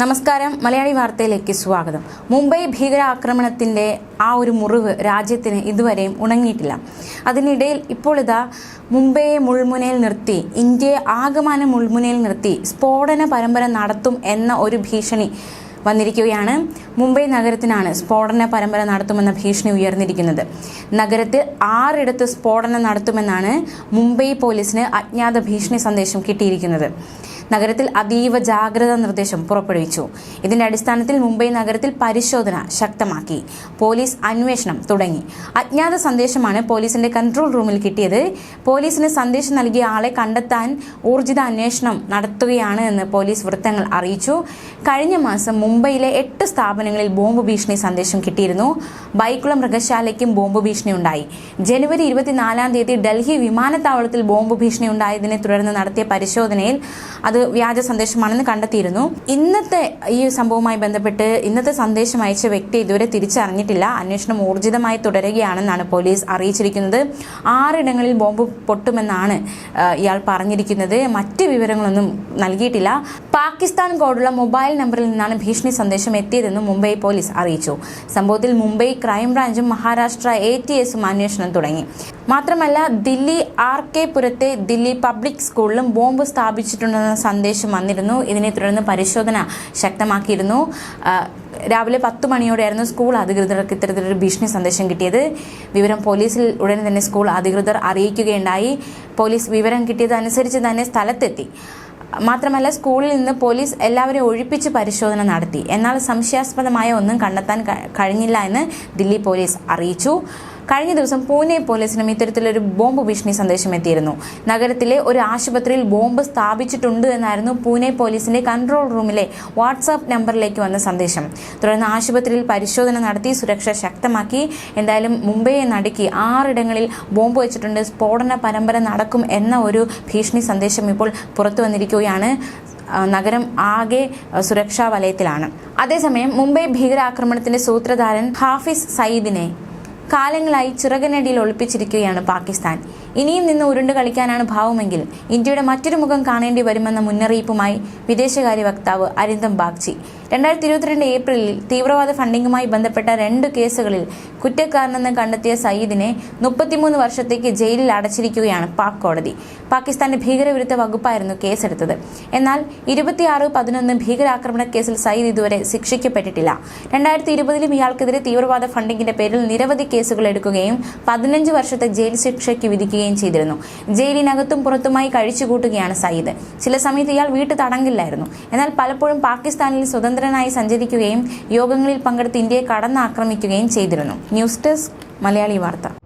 നമസ്കാരം, മലയാളി വാർത്തയിലേക്ക് സ്വാഗതം. മുംബൈ ഭീകരാക്രമണത്തിൻ്റെ ആ ഒരു മുറിവ് രാജ്യത്തിന് ഇതുവരെയും ഉണങ്ങിയിട്ടില്ല. അതിനിടയിൽ ഇപ്പോൾ മുംബൈയെ മുൾമുനയിൽ നിർത്തി, ഇന്ത്യയെ ആകമാനം മുൾമുനയിൽ നിർത്തി സ്ഫോടന പരമ്പര നടത്തും എന്ന ഒരു ഭീഷണി വന്നിരിക്കുകയാണ്. മുംബൈ നഗരത്തിനാണ് സ്ഫോടന പരമ്പര നടത്തുമെന്ന ഭീഷണി ഉയർന്നിരിക്കുന്നത്. നഗരത്തിൽ 6 ഇടത്ത് സ്ഫോടനം നടത്തുമെന്നാണ് മുംബൈ പോലീസിന് അജ്ഞാത ഭീഷണി സന്ദേശം കിട്ടിയിരിക്കുന്നത്. നഗരത്തിൽ അതീവ ജാഗ്രതാ നിർദ്ദേശം പുറപ്പെടുവിച്ചു. ഇതിന്റെ അടിസ്ഥാനത്തിൽ മുംബൈ നഗരത്തിൽ പരിശോധന ശക്തമാക്കി. പോലീസ് അന്വേഷണം തുടങ്ങി. അജ്ഞാത സന്ദേശമാണ് പോലീസിന്റെ കൺട്രോൾ റൂമിൽ കിട്ടിയത്. പോലീസിന് സന്ദേശം നൽകിയ ആളെ കണ്ടെത്താൻ ഊർജിത അന്വേഷണം നടത്തുകയാണ് എന്ന് പോലീസ് വൃത്തങ്ങൾ അറിയിച്ചു. കഴിഞ്ഞ മാസം മുംബൈയിലെ 8 സ്ഥാപനങ്ങളിൽ ബോംബ് ഭീഷണി സന്ദേശം കിട്ടിയിരുന്നു. ബൈക്കുള മൃഗശാലയ്ക്കും ബോംബ് ഭീഷണി ഉണ്ടായി. ജനുവരി 24-ാം തീയതി ഡൽഹി വിമാനത്താവളത്തിൽ ബോംബ് ഭീഷണി ഉണ്ടായതിനെ തുടർന്ന് നടത്തിയ പരിശോധനയിൽ അത് വ്യാജ സന്ദേശമാണെന്ന് കണ്ടെത്തിയിരുന്നു. ഇന്നത്തെ ഈ സംഭവവുമായി ബന്ധപ്പെട്ട് ഇന്നത്തെ സന്ദേശം അയച്ച വ്യക്തി ഇതുവരെ തിരിച്ചറിഞ്ഞിട്ടില്ല. അന്വേഷണം ഊർജിതമായി തുടരുകയാണെന്നാണ് പോലീസ് അറിയിച്ചിരിക്കുന്നത്. 6 ഇടങ്ങളിൽ ബോംബ് പൊട്ടുമെന്നാണ് ഇയാൾ പറഞ്ഞിരിക്കുന്നത്. മറ്റ് വിവരങ്ങളൊന്നും നൽകിയിട്ടില്ല. പാകിസ്ഥാൻ കോഡുള്ള മൊബൈൽ നമ്പറിൽ നിന്നാണ് ഭീഷണി സന്ദേശം എത്തിയതെന്ന് മുംബൈ പോലീസ് അറിയിച്ചു. സംഭവത്തിൽ മുംബൈ ക്രൈംബ്രാഞ്ചും മഹാരാഷ്ട്ര ATSും അന്വേഷണം തുടങ്ങി. മാത്രമല്ല, ദില്ലി RK പുരത്തെ ദില്ലി പബ്ലിക് സ്കൂളിലും ബോംബ് സ്ഥാപിച്ചിട്ടുണ്ടെന്ന സന്ദേശം വന്നിരുന്നു. ഇതിനെ തുടർന്ന് പരിശോധന ശക്തമാക്കിയിരുന്നു. രാവിലെ 10 മണിയോടെയായിരുന്നു സ്കൂൾ അധികൃതർക്ക് ഇത്തരത്തിലൊരു ഭീഷണി സന്ദേശം കിട്ടിയത്. വിവരം പോലീസിൽ ഉടനെ തന്നെ സ്കൂൾ അധികൃതർ അറിയിക്കുകയുണ്ടായി. പോലീസ് വിവരം കിട്ടിയതനുസരിച്ച് തന്നെ സ്ഥലത്തെത്തി. മാത്രമല്ല, സ്കൂളിൽ നിന്ന് പോലീസ് എല്ലാവരെയും ഒഴിപ്പിച്ച് പരിശോധന നടത്തി. എന്നാൽ സംശയാസ്പദമായ ഒന്നും കണ്ടെത്താൻ കഴിഞ്ഞില്ല എന്ന് ദില്ലി പോലീസ് അറിയിച്ചു. കഴിഞ്ഞ ദിവസം പൂനെ പോലീസിനും ഇത്തരത്തിലൊരു ബോംബ് ഭീഷണി സന്ദേശം എത്തിയിരുന്നു. നഗരത്തിലെ ഒരു ആശുപത്രിയിൽ ബോംബ് സ്ഥാപിച്ചിട്ടുണ്ട് എന്നായിരുന്നു പൂനെ പോലീസിന്റെ കൺട്രോൾ റൂമിലെ വാട്സാപ്പ് നമ്പറിലേക്ക് വന്ന സന്ദേശം. തുടർന്ന് ആശുപത്രിയിൽ പരിശോധന നടത്തി സുരക്ഷ ശക്തമാക്കി. എന്തായാലും മുംബൈയെ നടുക്കി 6 ഇടങ്ങളിൽ ബോംബ് വെച്ചിട്ടുണ്ട്, സ്ഫോടന പരമ്പര നടക്കും എന്ന ഒരു ഭീഷണി സന്ദേശം ഇപ്പോൾ പുറത്തു വന്നിരിക്കുകയാണ്. നഗരം ആകെ സുരക്ഷാ വലയത്തിലാണ്. അതേസമയം മുംബൈ ഭീകരാക്രമണത്തിന്റെ സൂത്രധാരൻ ഹാഫിസ് സയ്യിദിനെ കാലങ്ങളായി ചിറകനടിയിൽ ഒളിപ്പിച്ചിരിക്കുകയാണ് പാകിസ്ഥാൻ. ഇനിയും നിന്ന് ഉരുണ്ട് കളിക്കാനാണ് ഭാവമെങ്കിൽ ഇന്ത്യയുടെ മറ്റൊരു മുഖം കാണേണ്ടി വരുമെന്ന മുന്നറിയിപ്പുമായി വിദേശകാര്യ വക്താവ് അരിന്ദം ബാഗ്ചി. 2022 ഏപ്രിലിൽ തീവ്രവാദ ഫണ്ടിങ്ങുമായി ബന്ധപ്പെട്ട 2 കേസുകളിൽ കുറ്റക്കാരനെന്ന് കണ്ടെത്തിയ സയ്യിദിനെ 33 വർഷത്തേക്ക് ജയിലിൽ അടച്ചിരിക്കുകയാണ് പാക് കോടതി. പാകിസ്ഥാന്റെ ഭീകരവിരുദ്ധ വകുപ്പായിരുന്നു കേസെടുത്തത്. എന്നാൽ 26/11 ഭീകരാക്രമണ കേസിൽ സയ്യിദ് ഇതുവരെ ശിക്ഷിക്കപ്പെട്ടിട്ടില്ല. 2020-ലും ഇയാൾക്കെതിരെ തീവ്രവാദ ഫണ്ടിങ്ങിന്റെ പേരിൽ നിരവധി കേസുകൾ എടുക്കുകയും 15 വർഷത്തെ ജയിൽ ശിക്ഷയ്ക്ക് വിധിക്കുകയും ചെയ്തിരുന്നു. ജയിലിനകത്തും പുറത്തുമായി കഴിച്ചുകൂട്ടുകയാണ് സയ്യിദ്. ചില സമയത്ത് ഇയാൾ വീട്ടു തടങ്കില്ലായിരുന്നു. എന്നാൽ പലപ്പോഴും പാകിസ്ഥാനിൽ സ്വതന്ത്രനായി സഞ്ചരിക്കുകയും യോഗങ്ങളിൽ പങ്കെടുത്ത് ഇന്ത്യയെ കടന്നാക്രമിക്കുകയും ചെയ്തിരുന്നു. ന്യൂസ് ഡെസ്ക്, മലയാളി വാർത്ത.